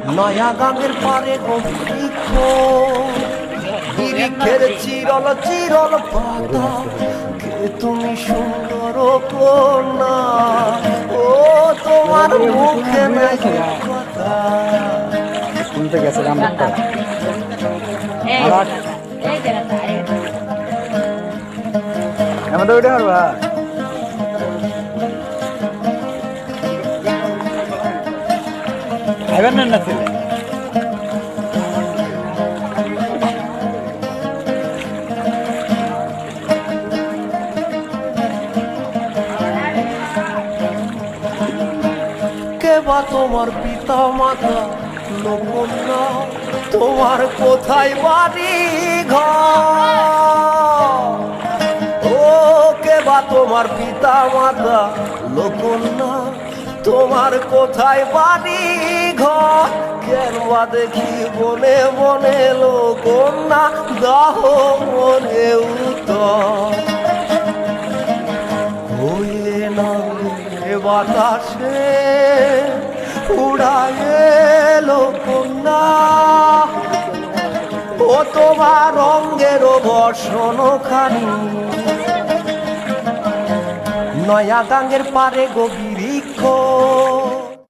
নয়া গাঙ্গের পারে বৃক্ষ বৃক্ষের চিরল চিরল পাতা কে তুমি সুন্দর কন্যা ও তোমার মুখে নাই কথা শুনতে গেছে রামদত্ত আমাদের ওইটা হারবা আইবেন না ছেলে কেবা তোমার পিতা মাতা লোকনা তোমার কোথায় বাড়ি ঘর ও কেবা তোমার পিতা মাতা লোকনা তোমার কোথায় বাড়ি ঘর কেনবা দেখি বনে বনে লোকনা দাহ মনে উত্তর হইলে না বাতাসে উড়ায়ে লোকনা ও তোমার রঙের বর্ষণ খানি নয়া গাঙ্গের পারে গো বৃক্ষ